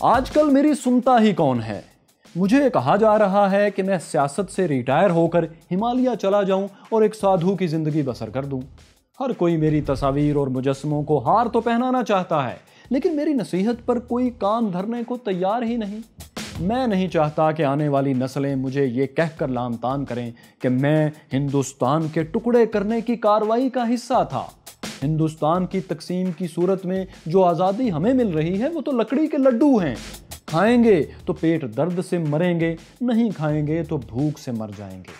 آج کل میری سنتا ہی کون ہے؟ مجھے کہا جا رہا ہے کہ میں سیاست سے ریٹائر ہو کر ہمالیہ چلا جاؤں اور ایک سادھو کی زندگی بسر کر دوں۔ ہر کوئی میری تصاویر اور مجسموں کو ہار تو پہنانا چاہتا ہے، لیکن میری نصیحت پر کوئی کان دھرنے کو تیار ہی نہیں۔ میں نہیں چاہتا کہ آنے والی نسلیں مجھے یہ کہہ کر لعن طعن کریں کہ میں ہندوستان کے ٹکڑے کرنے کی کارروائی کا حصہ تھا۔ ہندوستان کی تقسیم کی صورت میں جو آزادی ہمیں مل رہی ہے وہ تو لکڑی کے لڈو ہیں۔ کھائیں گے تو پیٹ درد سے مریں گے، نہیں کھائیں گے تو بھوک سے مر جائیں گے۔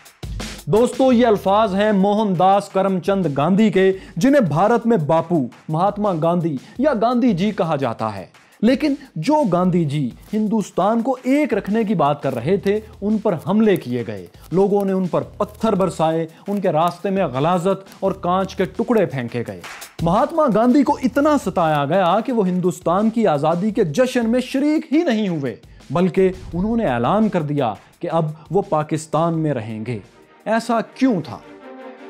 دوستو، یہ الفاظ ہیں موہن داس کرم چند گاندھی کے، جنہیں بھارت میں باپو، مہاتما گاندھی یا گاندھی جی کہا جاتا ہے۔ لیکن جو گاندھی جی ہندوستان کو ایک رکھنے کی بات کر رہے تھے، ان پر حملے کیے گئے، لوگوں نے ان پر پتھر برسائے، ان کے راستے میں غلاظت اور کانچ کے ٹکڑے پھینکے گئے۔ مہاتما گاندھی کو اتنا ستایا گیا کہ وہ ہندوستان کی آزادی کے جشن میں شریک ہی نہیں ہوئے، بلکہ انہوں نے اعلان کر دیا کہ اب وہ پاکستان میں رہیں گے۔ ایسا کیوں تھا؟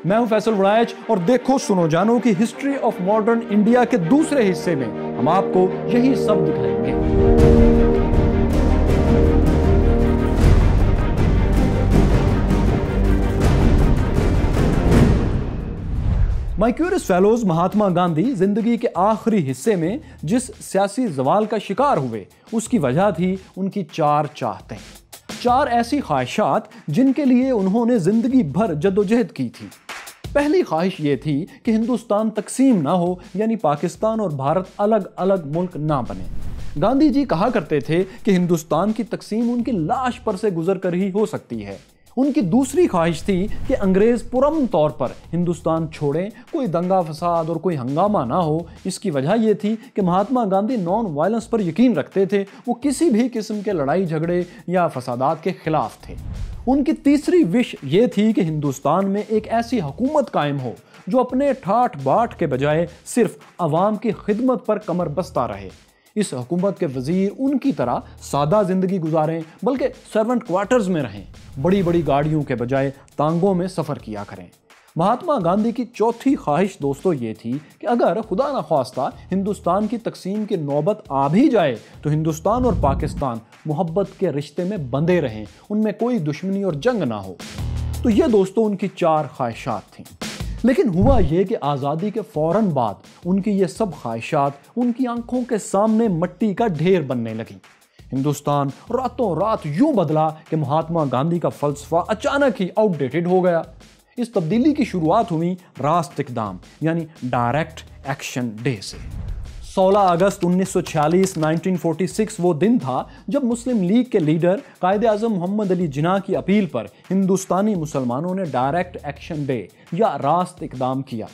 میں ہوں فیصل وڑائچ اور دیکھو سنو جانو کی ہسٹری آف ماڈرن انڈیا کے دوسرے حصے میں ہم آپ کو یہی سب دکھائیں گے۔ مائی کیورس فیلوز، مہاتما گاندھی زندگی کے آخری حصے میں جس سیاسی زوال کا شکار ہوئے، اس کی وجہ تھی ان کی 4 چاہتیں، 4 ایسی خواہشات جن کے لیے انہوں نے زندگی بھر جدوجہد کی تھی۔ پہلی خواہش یہ تھی کہ ہندوستان تقسیم نہ ہو، یعنی پاکستان اور بھارت الگ الگ ملک نہ بنے۔ گاندھی جی کہا کرتے تھے کہ ہندوستان کی تقسیم ان کی لاش پر سے گزر کر ہی ہو سکتی ہے۔ ان کی دوسری خواہش تھی کہ انگریز پرامن طور پر ہندوستان چھوڑیں، کوئی دنگا فساد اور کوئی ہنگامہ نہ ہو۔ اس کی وجہ یہ تھی کہ مہاتما گاندھی نان وائلنس پر یقین رکھتے تھے، وہ کسی بھی قسم کے لڑائی جھگڑے یا فسادات کے خلاف تھے۔ ان کی تیسری وش یہ تھی کہ ہندوستان میں ایک ایسی حکومت قائم ہو جو اپنے ٹھاٹ باٹ کے بجائے صرف عوام کی خدمت پر کمر بستہ رہے۔ اس حکومت کے وزیر ان کی طرح سادہ زندگی گزاریں، بلکہ سرونٹ کوارٹرز میں رہیں، بڑی بڑی گاڑیوں کے بجائے تانگوں میں سفر کیا کریں۔ مہاتما گاندھی کی چوتھی خواہش دوستو یہ تھی کہ اگر خدا نخواستہ ہندوستان کی تقسیم کی نوبت آ بھی جائے تو ہندوستان اور پاکستان محبت کے رشتے میں بندھے رہیں، ان میں کوئی دشمنی اور جنگ نہ ہو۔ تو یہ دوستو ان کی 4 خواہشات تھیں۔ لیکن ہوا یہ کہ آزادی کے فوراً بعد ان کی یہ سب خواہشات ان کی آنکھوں کے سامنے مٹی کا ڈھیر بننے لگیں۔ ہندوستان راتوں رات یوں بدلا کہ مہاتما گاندھی کا فلسفہ اچانک ہی آؤٹ ڈیٹڈ ہو گیا۔ اس تبدیلی کی شروعات ہوئی راست اقدام یعنی ڈائریکٹ ایکشن ڈے سے۔ 16 اگست 1946 1946 وہ دن تھا جب مسلم لیگ کے لیڈر قائد اعظم محمد علی جناح کی اپیل پر ہندوستانی مسلمانوں نے ڈائریکٹ ایکشن ڈے یا راست اقدام کیا۔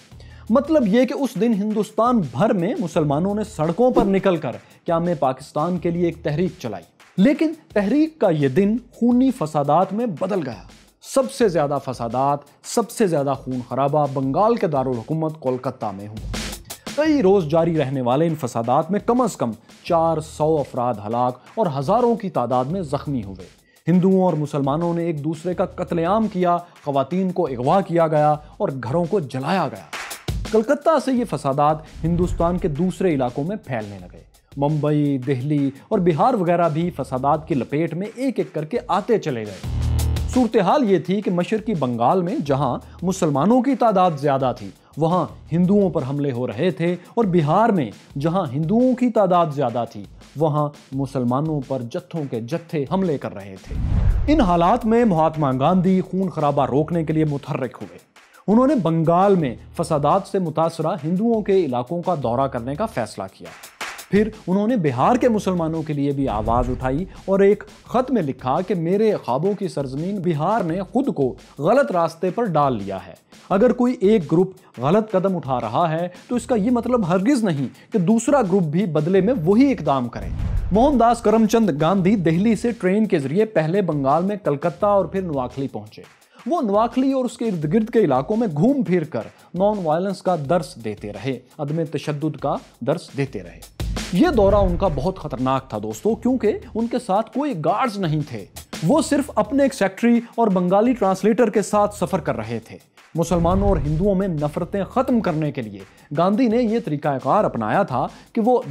مطلب یہ کہ اس دن ہندوستان بھر میں مسلمانوں نے سڑکوں پر نکل کر قیام پاکستان کے لیے ایک تحریک چلائی۔ لیکن تحریک کا یہ دن خونی فسادات میں بدل گیا۔ سب سے زیادہ فسادات، سب سے زیادہ خون خرابہ بنگال کے دارالحکومت کولکتہ میں ہوا۔ کئی روز جاری رہنے والے ان فسادات میں کم از کم 400 افراد ہلاک اور ہزاروں کی تعداد میں زخمی ہوئے۔ ہندوؤں اور مسلمانوں نے ایک دوسرے کا قتل عام کیا، خواتین کو اغوا کیا گیا اور گھروں کو جلایا گیا۔ کلکتہ سے یہ فسادات ہندوستان کے دوسرے علاقوں میں پھیلنے لگے۔ ممبئی، دہلی اور بہار وغیرہ بھی فسادات کی لپیٹ میں ایک ایک کر کے آتے چلے گئے۔ صورتحال یہ تھی کہ مشرقی بنگال میں جہاں مسلمانوں کی تعداد زیادہ تھی، وہاں ہندوؤں پر حملے ہو رہے تھے، اور بہار میں جہاں ہندوؤں کی تعداد زیادہ تھی، وہاں مسلمانوں پر جتھوں کے جتھے حملے کر رہے تھے۔ ان حالات میں مہاتما گاندھی خون خرابہ روکنے کے لیے متحرک ہوئے۔ انہوں نے بنگال میں فسادات سے متاثرہ ہندوؤں کے علاقوں کا دورہ کرنے کا فیصلہ کیا۔ پھر انہوں نے بہار کے مسلمانوں کے لیے بھی آواز اٹھائی اور ایک خط میں لکھا کہ میرے خوابوں کی سرزمین بہار نے خود کو غلط راستے پر ڈال لیا ہے۔ اگر کوئی ایک گروپ غلط قدم اٹھا رہا ہے تو اس کا یہ مطلب ہرگز نہیں کہ دوسرا گروپ بھی بدلے میں وہی اقدام کرے۔ موہن داس کرم چند گاندھی دہلی سے ٹرین کے ذریعے پہلے بنگال میں کلکتہ اور پھر نواکھلی پہنچے۔ وہ نواکھلی اور اس کے ارد گرد کے علاقوں میں گھوم پھر کر نان وائلنس کا درس دیتے رہے، عدم تشدد کا درس دیتے رہے۔ یہ دورہ ان کا بہت خطرناک تھا دوستو، کیونکہ ان کے ساتھ کوئی گارڈز نہیں تھے۔ وہ صرف اپنے ایک سیکٹری اور بنگالی ٹرانسلیٹر کے ساتھ سفر کر رہے تھے۔ مسلمانوں اور ہندوؤں میں نفرتیں ختم کرنے کے لیے گاندھی نے یہ طریقہ کار اپنایا تھا کہ وہ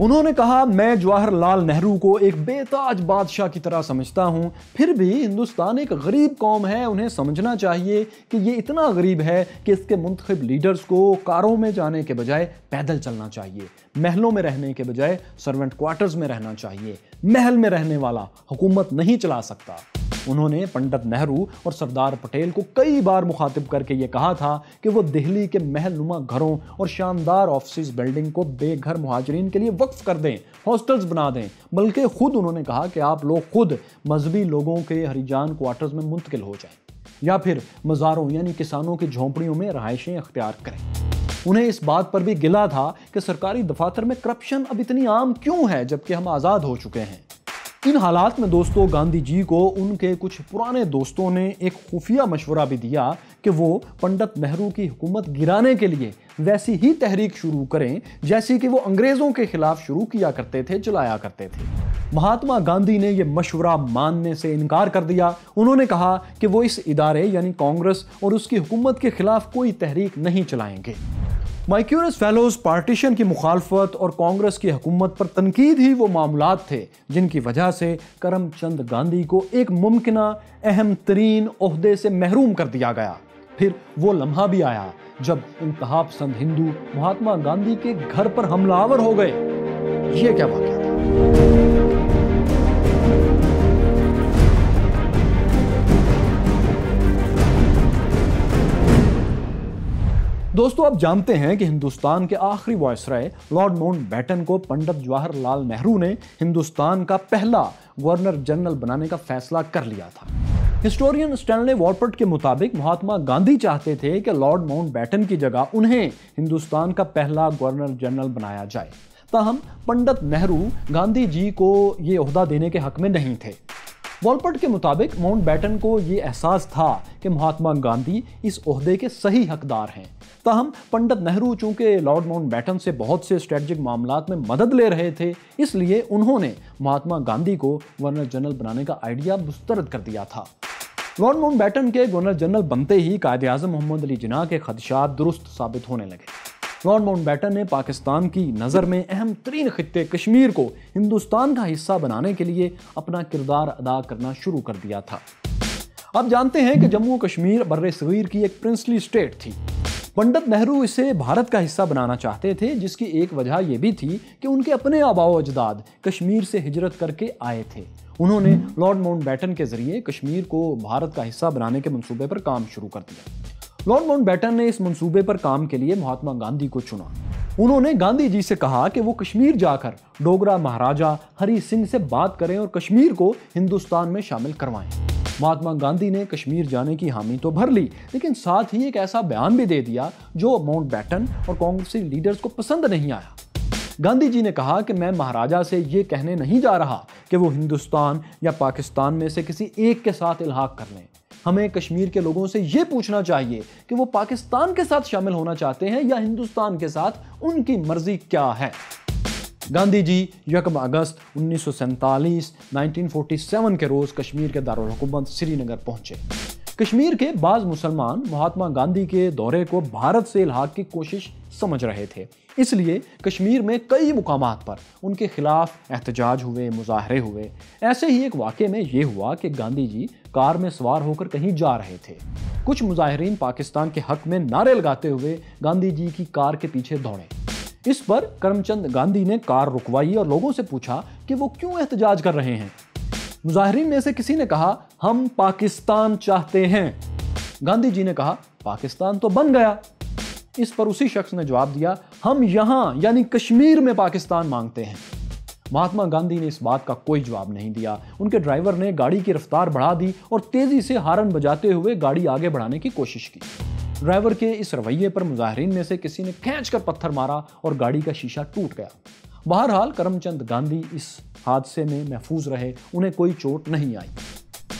انہوں نے کہا میں جواہر لال نہرو کو ایک بے تاج بادشاہ کی طرح سمجھتا ہوں، پھر بھی ہندوستان ایک غریب قوم ہے، انہیں سمجھنا چاہیے کہ یہ اتنا غریب ہے کہ اس کے منتخب لیڈرز کو کاروں میں جانے کے بجائے پیدل چلنا چاہیے، محلوں میں رہنے کے بجائے سرونٹ کوارٹرز میں رہنا چاہیے، محل میں رہنے والا حکومت نہیں چلا سکتا۔ انہوں نے پنڈت نہرو اور سردار پٹیل کو کئی بار مخاطب کر کے یہ کہا تھا کہ وہ دہلی کے محل نما گھروں اور شاندار آفیسز بلڈنگ کو بے گھر مہاجرین کے لیے وقف کر دیں، ہاسٹلز بنا دیں، بلکہ خود انہوں نے کہا کہ آپ لوگ خود مذہبی لوگوں کے ہریجان کوارٹرز میں منتقل ہو جائیں یا پھر مزاروں یعنی کسانوں کی جھونپڑیوں میں رہائشیں اختیار کریں۔ انہیں اس بات پر بھی گلہ تھا کہ سرکاری دفاتر میں کرپشن اب اتنی عام کیوں ہے جبکہ ہم آزاد ہو چکے ہیں۔ ان حالات میں دوستو گاندھی جی کو ان کے کچھ پرانے دوستوں نے ایک خفیہ مشورہ بھی دیا کہ وہ پنڈت نہرو کی حکومت گرانے کے لیے ویسی ہی تحریک شروع کریں جیسی کہ وہ انگریزوں کے خلاف شروع کیا کرتے تھے، چلایا کرتے تھے۔ مہاتما گاندھی نے یہ مشورہ ماننے سے انکار کر دیا۔ انہوں نے کہا کہ وہ اس ادارے یعنی کانگریس اور اس کی حکومت کے خلاف کوئی تحریک نہیں چلائیں گے۔ مائیکیورس فیلوز پارٹیشن کی مخالفت اور کانگریس کی حکومت پر تنقید ہی وہ معاملات تھے جن کی وجہ سے کرم چند گاندھی کو ایک ممکنہ اہم ترین عہدے سے محروم کر دیا گیا۔ پھر وہ لمحہ بھی آیا جب انتہا پسند ہندو مہاتما گاندھی کے گھر پر حملہ آور ہو گئے۔ یہ کیا واقعہ تھا؟ دوستو آپ جانتے ہیں کہ ہندوستان کے آخری وائسرائے لارڈ ماؤنٹ بیٹن کو پنڈت جواہر لال نہرو نے ہندوستان کا پہلا گورنر جنرل بنانے کا فیصلہ کر لیا تھا۔ ہسٹورین اسٹینلے وارپٹ کے مطابق مہاتما گاندھی چاہتے تھے کہ لارڈ ماؤنٹ بیٹن کی جگہ انہیں ہندوستان کا پہلا گورنر جنرل بنایا جائے، تاہم پنڈت نہرو گاندھی جی کو یہ عہدہ دینے کے حق میں نہیں تھے۔ والپٹ کے مطابق ماؤنٹ بیٹن کو یہ احساس تھا کہ مہاتما گاندھی اس عہدے کے صحیح حقدار ہیں، تاہم پنڈت نہرو چونکہ لارڈ ماؤنٹ بیٹن سے بہت سے اسٹریٹجک معاملات میں مدد لے رہے تھے، اس لیے انہوں نے مہاتما گاندھی کو گورنر جنرل بنانے کا آئیڈیا مسترد کر دیا تھا۔ لارڈ ماؤنٹ بیٹن کے گورنر جنرل بنتے ہی قائد اعظم محمد علی جناح کے خدشات درست ثابت ہونے لگے۔ لارڈ ماؤنٹ بیٹن نے پاکستان کی نظر میں اہم ترین خطے کشمیر کو ہندوستان کا حصہ بنانے کے لیے اپنا کردار ادا کرنا شروع کر دیا تھا۔ آپ جانتے ہیں کہ جموں کشمیر بر صغیر کی ایک پرنسلی اسٹیٹ تھی۔ پنڈت نہرو اسے بھارت کا حصہ بنانا چاہتے تھے، جس کی ایک وجہ یہ بھی تھی کہ ان کے اپنے آباء و اجداد کشمیر سے ہجرت کر کے آئے تھے۔ انہوں نے لارڈ ماؤنٹ بیٹن کے ذریعے کشمیر کو بھارت کا حصہ بنانے کے منصوبے پر کام شروع کر دیا۔ لارڈ ماؤنٹ بیٹن نے اس منصوبے پر کام کے لیے مہاتما گاندھی کو چنا۔ انہوں نے گاندھی جی سے کہا کہ وہ کشمیر جا کر ڈوگرا مہاراجا ہری سنگھ سے بات کریں اور کشمیر کو ہندوستان میں شامل کروائیں۔ مہاتما گاندھی نے کشمیر جانے کی حامی تو بھر لی، لیکن ساتھ ہی ایک ایسا بیان بھی دے دیا جو ماؤنٹ بیٹن اور کانگریسی لیڈرز کو پسند نہیں آیا۔ گاندھی جی نے کہا کہ میں مہاراجا سے یہ کہنے نہیں جا رہا کہ وہ ہندوستان یا پاکستان میں سے کسی ایک کے ساتھ الحاق کر لیں، ہمیں کشمیر کے لوگوں سے یہ پوچھنا چاہیے کہ وہ پاکستان کے ساتھ شامل ہونا چاہتے ہیں یا ہندوستان کے ساتھ، ان کی مرضی کیا ہے۔ گاندھی جی 1 اگست 1947 کے روز کشمیر کے دارالحکومت سری نگر پہنچے۔ کشمیر کے بعض مسلمان مہاتما گاندھی کے دورے کو بھارت سے الحاق کی کوشش سمجھ رہے تھے، اس لیے کشمیر میں کئی مقامات پر ان کے خلاف احتجاج ہوئے، مظاہرے ہوئے۔ ایسے ہی ایک واقعے میں یہ ہوا کہ گاندھی جی کار میں سوار ہو کر کہیں جا رہے تھے۔ کچھ مظاہرین پاکستان کے حق میں نعرے لگاتے ہوئے گاندھی جی کی کار کے پیچھے دوڑے۔ اس پر کرم چند گاندھی نے کار رکوائی اور لوگوں سے پوچھا کہ وہ کیوں احتجاج کر رہے ہیں۔ مظاہرین میں سے کسی نے کہا ہم پاکستان چاہتے ہیں۔ گاندھی جی نے کہا پاکستان تو بن گیا۔ اس پر اسی شخص نے جواب دیا ہم یہاں یعنی کشمیر میں پاکستان مانگتے ہیں۔ مہاتما گاندھی نے اس بات کا کوئی جواب نہیں دیا۔ ان کے ڈرائیور نے گاڑی کی رفتار بڑھا دی اور تیزی سے ہارن بجاتے ہوئے گاڑی آگے بڑھانے کی کوشش کی۔ ڈرائیور کے اس رویے پر مظاہرین میں سے کسی نے کھینچ کر پتھر مارا اور گاڑی کا شیشہ ٹوٹ گیا۔ بہرحال کرم چند گاندھی اس حادثے میں محفوظ رہے، انہیں کوئی چوٹ نہیں آئی۔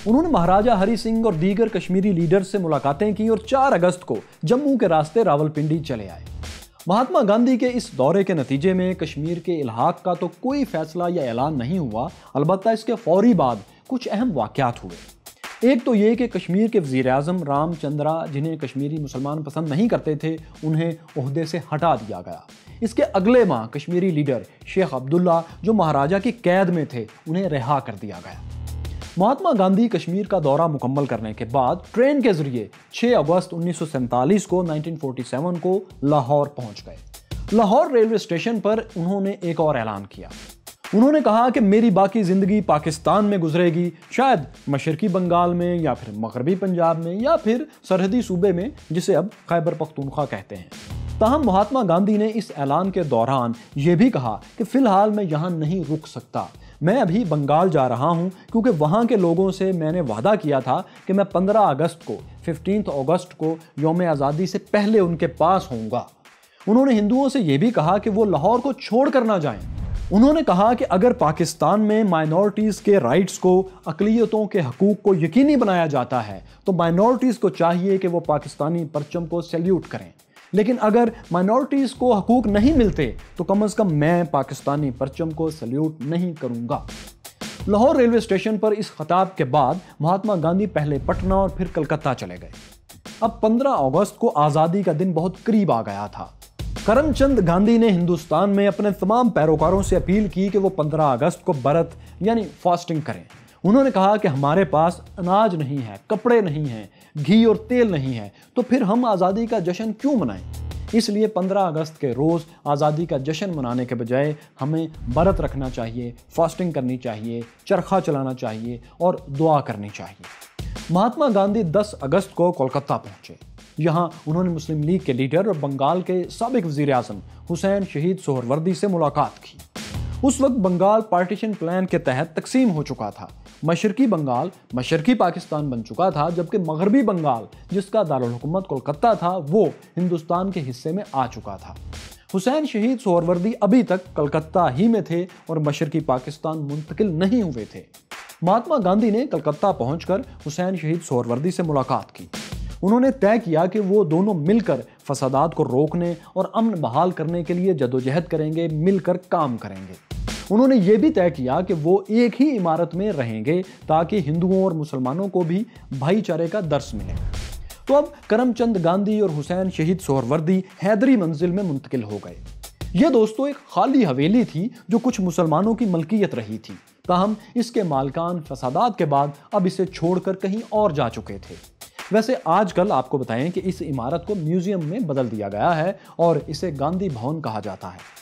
انہوں نے مہاراجا ہری سنگھ اور دیگر کشمیری لیڈرز سے ملاقاتیں کی اور 4 اگست کو جموں کے راستے راولپنڈی چلے آئے۔ مہاتما گاندھی کے اس دورے کے نتیجے میں کشمیر کے الحاق کا تو کوئی فیصلہ یا اعلان نہیں ہوا، البتہ اس کے فوری بعد کچھ اہم واقعات ہوئے۔ ایک تو یہ کہ کشمیر کے وزیر اعظم رام چندرا، جنہیں کشمیری مسلمان پسند نہیں کرتے تھے، انہیں عہدے سے ہٹا دیا گیا۔ اس کے اگلے ماہ کشمیری لیڈر شیخ عبداللہ، جو مہاراجہ کی قید میں تھے، انہیں رہا کر دیا گیا۔ مہاتما گاندھی کشمیر کا دورہ مکمل کرنے کے بعد ٹرین کے ذریعے 6 اگست 1947 کو 1947 کو لاہور پہنچ گئے۔ لاہور ریلوے اسٹیشن پر انہوں نے ایک اور اعلان کیا۔ انہوں نے کہا کہ میری باقی زندگی پاکستان میں گزرے گی، شاید مشرقی بنگال میں یا پھر مغربی پنجاب میں یا پھر سرحدی صوبے میں، جسے اب خیبر پختونخوا کہتے ہیں۔ تاہم مہاتما گاندھی نے اس اعلان کے دوران یہ بھی کہا کہ فی الحال میں یہاں نہیں رک سکتا، میں ابھی بنگال جا رہا ہوں، کیونکہ وہاں کے لوگوں سے میں نے وعدہ کیا تھا کہ میں 15 اگست کو 15 اگست کو یوم آزادی سے پہلے ان کے پاس ہوں گا۔ انہوں نے ہندوؤں سے یہ بھی کہا کہ وہ لاہور کو چھوڑ کر نہ جائیں۔ انہوں نے کہا کہ اگر پاکستان میں مائنورٹیز کے رائٹس کو، اقلیتوں کے حقوق کو یقینی بنایا جاتا ہے تو مائنورٹیز کو چاہیے کہ وہ پاکستانی پرچم کو سیلیوٹ کریں، لیکن اگر مائنورٹیز کو حقوق نہیں ملتے تو کم از کم میں پاکستانی پرچم کو سیلیوٹ نہیں کروں گا۔ لاہور ریلوے اسٹیشن پر اس خطاب کے بعد مہاتما گاندھی پہلے پٹنہ اور پھر کلکتہ چلے گئے۔ اب 15 اگست کو آزادی کا دن بہت قریب آ گیا تھا۔ کرم چند گاندھی نے ہندوستان میں اپنے تمام پیروکاروں سے اپیل کی کہ وہ 15 اگست کو برت یعنی فاسٹنگ کریں۔ انہوں نے کہا کہ ہمارے پاس اناج نہیں ہے، کپڑے نہیں ہیں، گھی اور تیل نہیں ہے، تو پھر ہم آزادی کا جشن کیوں منائیں؟ اس لیے 15 اگست کے روز آزادی کا جشن منانے کے بجائے ہمیں برت رکھنا چاہیے، فاسٹنگ کرنی چاہیے، چرخہ چلانا چاہیے اور دعا کرنی چاہیے۔ مہاتما گاندھی 10 اگست کو کولکتہ پہنچے۔ یہاں انہوں نے مسلم لیگ کے لیڈر اور بنگال کے سابق وزیر اعظم حسین شہید سہروردی سے ملاقات کی۔ اس وقت بنگال پارٹیشن پلان کے تحت تقسیم ہو چکا تھا۔ مشرقی بنگال مشرقی پاکستان بن چکا تھا، جبکہ مغربی بنگال، جس کا دارالحکومت کولکتہ تھا، وہ ہندوستان کے حصے میں آ چکا تھا۔ حسین شہید سہروردی ابھی تک کلکتہ ہی میں تھے اور مشرقی پاکستان منتقل نہیں ہوئے تھے۔ مہاتما گاندھی نے کلکتہ پہنچ کر حسین شہید سہروردی سے ملاقات کی۔ انہوں نے طے کیا کہ وہ دونوں مل کر فسادات کو روکنے اور امن بحال کرنے کے لیے جدوجہد کریں گے، مل کر کام کریں گے۔ انہوں نے یہ بھی طے کیا کہ وہ ایک ہی عمارت میں رہیں گے تاکہ ہندوؤں اور مسلمانوں کو بھی بھائی چارے کا درس ملے۔ تو اب کرم چند گاندھی اور حسین شہید سہروردی حیدری منزل میں منتقل ہو گئے۔ یہ دوستو ایک خالی حویلی تھی جو کچھ مسلمانوں کی ملکیت رہی تھی، تاہم اس کے مالکان فسادات کے بعد اب اسے چھوڑ کر کہیں اور جا چکے تھے۔ ویسے آج کل آپ کو بتائیں کہ اس عمارت کو میوزیم میں بدل دیا گیا ہے اور اسے گاندھی بھون کہا جاتا ہے۔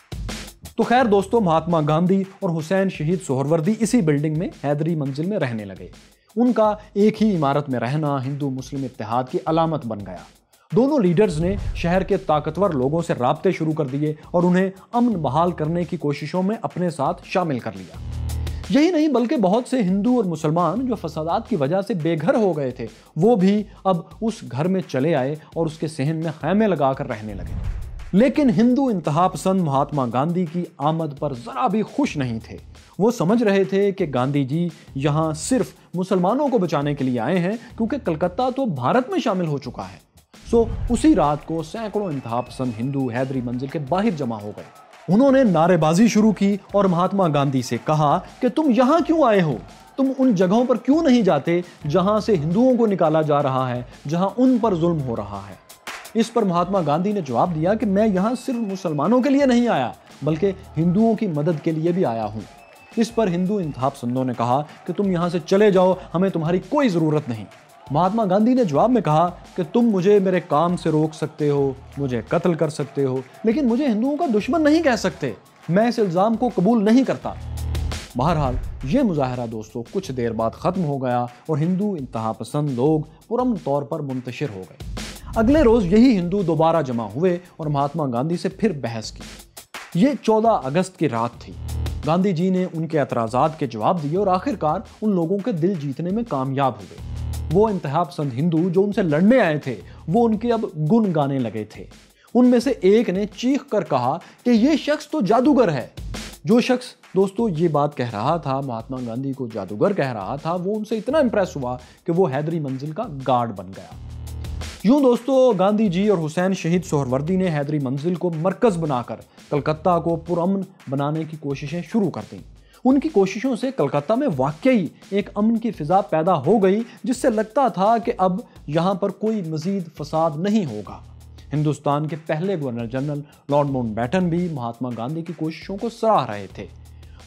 تو خیر دوستو، مہاتما گاندھی اور حسین شہید سہروردی اسی بلڈنگ میں حیدری منزل میں رہنے لگے۔ ان کا ایک ہی عمارت میں رہنا ہندو مسلم اتحاد کی علامت بن گیا۔ دونوں لیڈرز نے شہر کے طاقتور لوگوں سے رابطے شروع کر دیے اور انہیں امن بحال کرنے کی کوششوں میں اپنے ساتھ شامل کر لیا۔ یہی نہیں بلکہ بہت سے ہندو اور مسلمان جو فسادات کی وجہ سے بے گھر ہو گئے تھے، وہ بھی اب اس گھر میں چلے آئے اور اس کے صحن میں خیمے لگا کر رہنے لگے۔ لیکن ہندو انتہا پسند مہاتما گاندھی کی آمد پر ذرا بھی خوش نہیں تھے۔ وہ سمجھ رہے تھے کہ گاندھی جی یہاں صرف مسلمانوں کو بچانے کے لیے آئے ہیں، کیونکہ کلکتہ تو بھارت میں شامل ہو چکا ہے۔ اسی رات کو سینکڑوں انتہا پسند ہندو حیدری منزل کے باہر جمع ہو گئے۔ انہوں نے نعرے بازی شروع کی اور مہاتما گاندھی سے کہا کہ تم یہاں کیوں آئے ہو؟ تم ان جگہوں پر کیوں نہیں جاتے جہاں سے ہندوؤں کو نکالا جا رہا ہے، جہاں ان پر ظلم ہو رہا ہے؟ اس پر مہاتما گاندھی نے جواب دیا کہ میں یہاں صرف مسلمانوں کے لیے نہیں آیا، بلکہ ہندوؤں کی مدد کے لیے بھی آیا ہوں۔ اس پر ہندو انتہا پسندوں نے کہا کہ تم یہاں سے چلے جاؤ، ہمیں تمہاری کوئی ضرورت نہیں۔ مہاتما گاندھی نے جواب میں کہا کہ تم مجھے میرے کام سے روک سکتے ہو، مجھے قتل کر سکتے ہو، لیکن مجھے ہندوؤں کا دشمن نہیں کہہ سکتے۔ میں اس الزام کو قبول نہیں کرتا۔ بہرحال یہ مظاہرہ دوستو کچھ دیر بعد ختم ہو گیا اور ہندو انتہا پسند لوگ پرامن طور پر منتشر ہو گئے۔ اگلے روز یہی ہندو دوبارہ جمع ہوئے اور مہاتما گاندھی سے پھر بحث کی۔ یہ 14 اگست کی رات تھی۔ گاندھی جی نے ان کے اعتراضات کے جواب دیے اور آخرکار ان لوگوں کے دل جیتنے میں کامیاب ہوئے۔ وہ انتہا پسند ہندو جو ان سے لڑنے آئے تھے، وہ ان کے اب گن گانے لگے تھے۔ ان میں سے ایک نے چیخ کر کہا کہ یہ شخص تو جادوگر ہے۔ جو شخص دوستو یہ بات کہہ رہا تھا، مہاتما گاندھی کو جادوگر کہہ رہا تھا، وہ ان سے اتنا امپریس ہوا کہ وہ حیدری منزل کا گارڈ بن گیا۔ یوں دوستو گاندھی جی اور حسین شہید سہروردی نے حیدری منزل کو مرکز بنا کر کلکتہ کو پرامن بنانے کی کوششیں شروع کر دیں۔ ان کی کوششوں سے کلکتہ میں واقعی ایک امن کی فضا پیدا ہو گئی، جس سے لگتا تھا کہ اب یہاں پر کوئی مزید فساد نہیں ہوگا۔ ہندوستان کے پہلے governor general Lord Mountbatten بھی مہاتما گاندھی کی کوششوں کو سراہ رہے تھے۔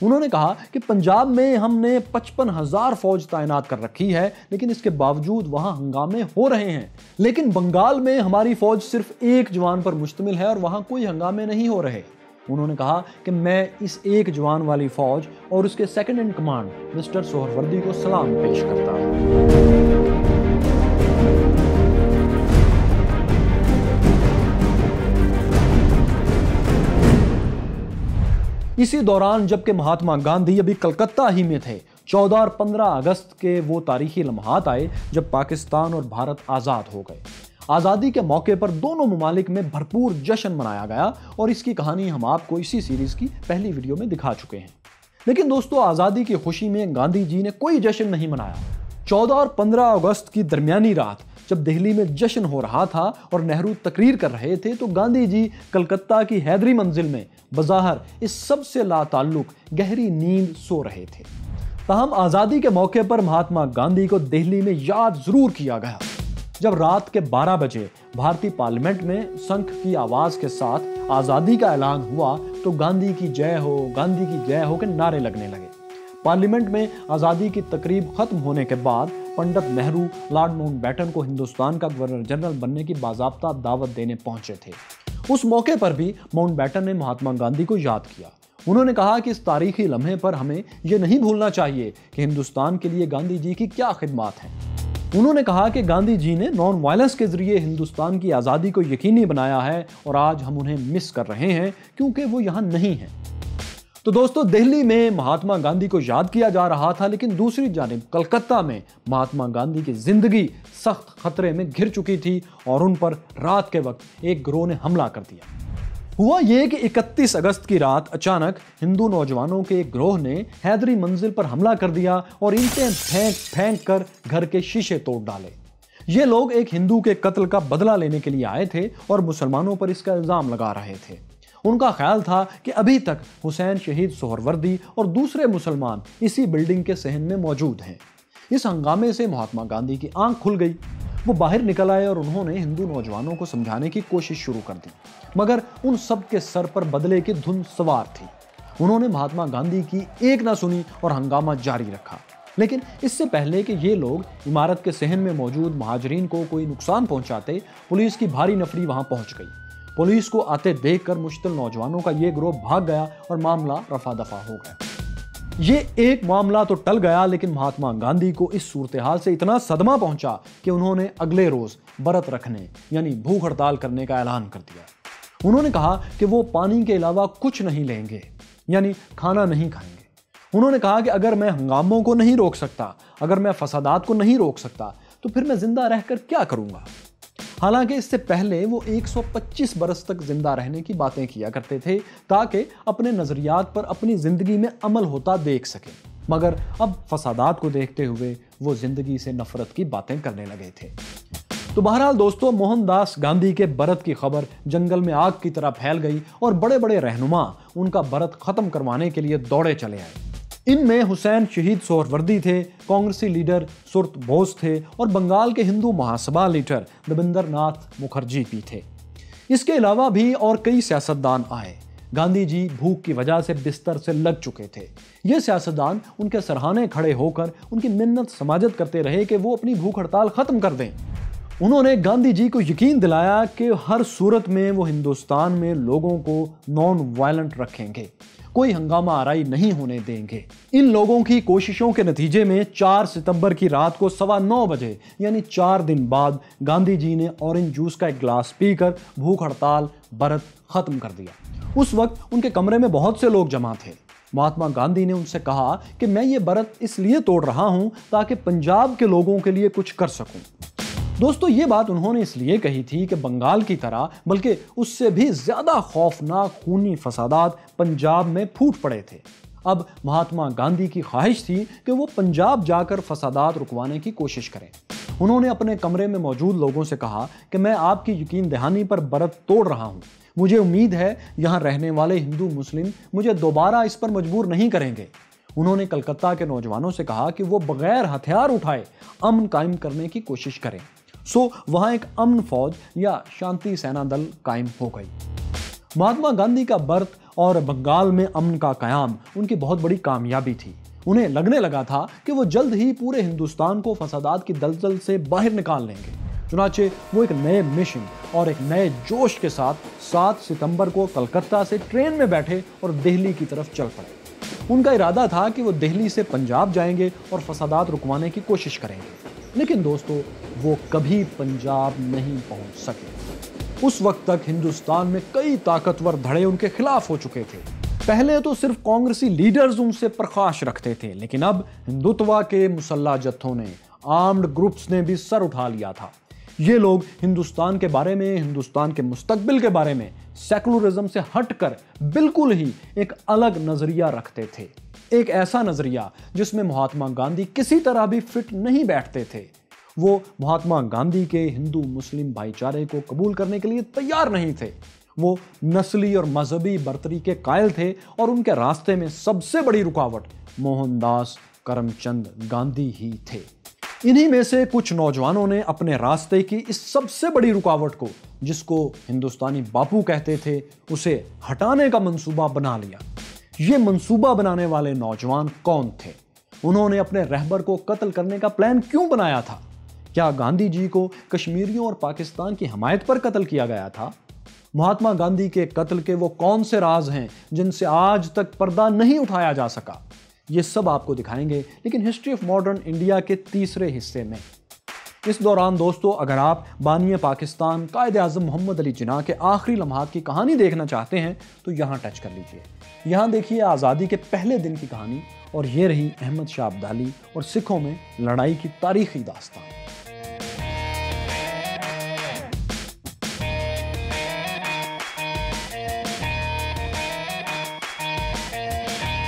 انہوں نے کہا کہ پنجاب میں ہم نے 55,000 فوج تعینات کر رکھی ہے، لیکن اس کے باوجود وہاں ہنگامے ہو رہے ہیں۔ لیکن بنگال میں ہماری فوج صرف ایک جوان پر مشتمل ہے اور وہاں کوئی ہنگامے نہیں ہو رہے۔ انہوں نے کہا کہ میں اس ایک جوان والی فوج اور اس کے سیکنڈ ان کمانڈ مسٹر سہروردی کو سلام پیش کرتا ہوں۔ اسی دوران جبکہ مہاتما گاندھی ابھی کلکتہ ہی میں تھے، 14 اور 15 اگست کے وہ تاریخی لمحات آئے جب پاکستان اور بھارت آزاد ہو گئے۔ آزادی کے موقع پر دونوں ممالک میں بھرپور جشن منایا گیا اور اس کی کہانی ہم آپ کو اسی سیریز کی پہلی ویڈیو میں دکھا چکے ہیں۔ لیکن دوستو، آزادی کی خوشی میں گاندھی جی نے کوئی جشن نہیں منایا۔ 14 اور 15 اگست کی درمیانی رات جب دہلی میں جشن ہو رہا تھا اور نہرو تقریر کر رہے تھے تو گاندھی جی کلکتہ کی حیدری منزل میں بظاہر اس سب سے لا تعلق گہری نیند سو رہے تھے۔ تاہم آزادی کے موقع پر مہاتما گاندھی کو دہلی میں یاد ضرور کیا گیا۔ جب رات کے 12 بجے بھارتی پارلیمنٹ میں شنکھ کی آواز کے ساتھ آزادی کا اعلان ہوا تو گاندھی کی جے ہو کے نعرے لگنے لگے۔ پارلیمنٹ میں آزادی کی تقریب ختم ہونے کے بعد Pandit Nehru Lord Mountbatten کو ہندوستان کا گورنر جنرل بننے کی باضابطہ دعوت دینے پہنچے تھے۔ اس موقع پر بھی ماؤنٹ بیٹن نے مہاتما گاندھی کو یاد کیا۔ انہوں نے کہا کہ اس تاریخی لمحے پر ہمیں یہ نہیں بھولنا چاہیے کہ ہندوستان کے لیے گاندھی جی کی کیا خدمات ہیں۔ انہوں نے کہا کہ گاندھی جی نے نان وائلنس کے ذریعے ہندوستان کی آزادی کو یقینی بنایا ہے اور آج ہم انہیں مس کر رہے ہیں کیونکہ وہ یہاں نہیں ہیں۔ تو دوستو، دہلی میں مہاتما گاندھی کو یاد کیا جا رہا تھا، لیکن دوسری جانب کلکتہ میں مہاتما گاندھی کی زندگی سخت خطرے میں گھر چکی تھی اور ان پر رات کے وقت ایک گروہ نے حملہ کر دیا۔ ہوا یہ کہ 31 اگست کی رات اچانک ہندو نوجوانوں کے ایک گروہ نے حیدری منزل پر حملہ کر دیا اور اینٹیں پھینک کر گھر کے شیشے توڑ ڈالے۔ یہ لوگ ایک ہندو کے قتل کا بدلہ لینے کے لیے آئے تھے اور مسلمانوں پر اس کا الزام لگا رہے تھے۔ ان کا خیال تھا کہ ابھی تک حسین شہید سہروردی اور دوسرے مسلمان اسی بلڈنگ کے صحن میں موجود ہیں۔ اس ہنگامے سے مہاتما گاندھی کی آنکھ کھل گئی۔ وہ باہر نکل آئے اور انہوں نے ہندو نوجوانوں کو سمجھانے کی کوشش شروع کر دی، مگر ان سب کے سر پر بدلے کی دھن سوار تھی۔ انہوں نے مہاتما گاندھی کی ایک نہ سنی اور ہنگامہ جاری رکھا۔ لیکن اس سے پہلے کہ یہ لوگ عمارت کے صحن میں موجود مہاجرین کو کوئی نقصان پہنچاتے، پولیس کی بھاری نفری وہاں پہنچ گئی۔ پولیس کو آتے دیکھ کر مشتل نوجوانوں کا یہ گروہ بھاگ گیا اور معاملہ رفع دفع ہو گیا۔ یہ ایک معاملہ تو ٹل گیا، لیکن مہاتما گاندھی کو اس صورتحال سے اتنا صدمہ پہنچا کہ انہوں نے اگلے روز برت رکھنے یعنی بھوک ہڑتال کرنے کا اعلان کر دیا۔ انہوں نے کہا کہ وہ پانی کے علاوہ کچھ نہیں لیں گے، یعنی کھانا نہیں کھائیں گے۔ انہوں نے کہا کہ اگر میں ہنگاموں کو نہیں روک سکتا، اگر میں فسادات کو نہیں روک سکتا، تو پھر میں زندہ رہ کر کیا کروں گا؟ حالانکہ اس سے پہلے وہ 125 برس تک زندہ رہنے کی باتیں کیا کرتے تھے تاکہ اپنے نظریات پر اپنی زندگی میں عمل ہوتا دیکھ سکیں، مگر اب فسادات کو دیکھتے ہوئے وہ زندگی سے نفرت کی باتیں کرنے لگے تھے۔ تو بہرحال دوستو، موہن داس گاندھی کے برت کی خبر جنگل میں آگ کی طرح پھیل گئی اور بڑے بڑے رہنما ان کا برت ختم کروانے کے لیے دوڑے چلے آئے۔ ان میں حسین شہید سہروردی تھے، کانگریسی لیڈر سرت بوس تھے اور بنگال کے ہندو مہاسبھا لیڈر دبندر ناتھ مکھرجی بھی تھے۔ اس کے علاوہ بھی اور کئی سیاستدان آئے۔ گاندھی جی بھوک کی وجہ سے بستر سے لگ چکے تھے۔ یہ سیاستدان ان کے سرہانے کھڑے ہو کر ان کی منت سماجت کرتے رہے کہ وہ اپنی بھوک ہڑتال ختم کر دیں۔ انہوں نے گاندھی جی کو یقین دلایا کہ ہر صورت میں وہ ہندوستان میں لوگوں کو نان وائلنٹ رکھیں گے، کوئی ہنگامہ آرائی نہیں ہونے دیں گے۔ ان لوگوں کی کوششوں کے نتیجے میں 4 ستمبر کی رات کو 9:15 بجے یعنی 4 دن بعد گاندھی جی نے اورنج جوس کا ایک گلاس پی کر بھوک ہڑتال برت ختم کر دیا۔ اس وقت ان کے کمرے میں بہت سے لوگ جمع تھے۔ مہاتما گاندھی نے ان سے کہا کہ میں یہ برت اس لیے توڑ رہا ہوں تاکہ پنجاب کے لوگوں کے لیے کچھ کر سکوں۔ دوستو، یہ بات انہوں نے اس لیے کہی تھی کہ بنگال کی طرح بلکہ اس سے بھی زیادہ خوفناک خونی فسادات پنجاب میں پھوٹ پڑے تھے۔ اب مہاتما گاندھی کی خواہش تھی کہ وہ پنجاب جا کر فسادات رکوانے کی کوشش کریں۔ انہوں نے اپنے کمرے میں موجود لوگوں سے کہا کہ میں آپ کی یقین دہانی پر برت توڑ رہا ہوں۔ مجھے امید ہے یہاں رہنے والے ہندو مسلم مجھے دوبارہ اس پر مجبور نہیں کریں گے۔ انہوں نے کلکتہ کے نوجوانوں سے کہا کہ وہ بغیر ہتھیار اٹھائے امن قائم کرنے کی کوشش کریں۔ وہاں ایک امن فوج یا شانتی سینا دل قائم ہو گئی۔ مہاتما گاندھی کا برت اور بنگال میں امن کا قیام ان کی بہت بڑی کامیابی تھی۔ انہیں لگنے لگا تھا کہ وہ جلد ہی پورے ہندوستان کو فسادات کی دلدل سے باہر نکال لیں گے۔ چنانچہ وہ ایک نئے مشن اور ایک نئے جوش کے ساتھ 7 ستمبر کو کلکتہ سے ٹرین میں بیٹھے اور دہلی کی طرف چل پڑے۔ ان کا ارادہ تھا کہ وہ دہلی سے پنجاب جائیں گے اور فسادات رکوانے کی کوشش کریں گے، لیکن دوستو وہ کبھی پنجاب نہیں پہنچ سکے۔ اس وقت تک ہندوستان میں کئی طاقتور دھڑے ان کے خلاف ہو چکے تھے۔ پہلے تو صرف کانگریسی لیڈرز ان سے پرخاش رکھتے تھے، لیکن اب ہندوتوا کے مسلح جتھوں نے، آرمڈ گروپس نے بھی سر اٹھا لیا تھا۔ یہ لوگ ہندوستان کے بارے میں، ہندوستان کے مستقبل کے بارے میں سیکولرزم سے ہٹ کر بالکل ہی ایک الگ نظریہ رکھتے تھے، ایک ایسا نظریہ جس میں مہاتما گاندھی کسی طرح بھی فٹ نہیں بیٹھتے تھے۔ وہ مہاتما گاندھی کے ہندو مسلم بھائی چارے کو قبول کرنے کے لیے تیار نہیں تھے۔ وہ نسلی اور مذہبی برتری کے قائل تھے اور ان کے راستے میں سب سے بڑی رکاوٹ موہن داس کرم چند گاندھی ہی تھے۔ انہی میں سے کچھ نوجوانوں نے اپنے راستے کی اس سب سے بڑی رکاوٹ کو، جس کو ہندوستانی باپو کہتے تھے، اسے ہٹانے کا منصوبہ بنا لیا۔ یہ منصوبہ بنانے والے نوجوان کون تھے؟ انہوں نے اپنے رہبر کو قتل کرنے کا پلان کیوں بنایا تھا؟ کیا گاندھی جی کو کشمیریوں اور پاکستان کی حمایت پر قتل کیا گیا تھا؟ مہاتما گاندھی کے قتل کے وہ کون سے راز ہیں جن سے آج تک پردہ نہیں اٹھایا جا سکا؟ یہ سب آپ کو دکھائیں گے، لیکن ہسٹری آف ماڈرن انڈیا کے تیسرے حصے میں۔ اس دوران دوستو اگر آپ بانی پاکستان قائد اعظم محمد علی جناح کے آخری لمحات کی کہانی دیکھنا چاہتے ہیں تو یہاں ٹچ کر لیجئے۔ یہاں دیکھیے آزادی کے پہلے دن کی کہانی، اور یہ رہی احمد شاہ ابدالی اور سکھوں میں لڑائی کی تاریخی داستان۔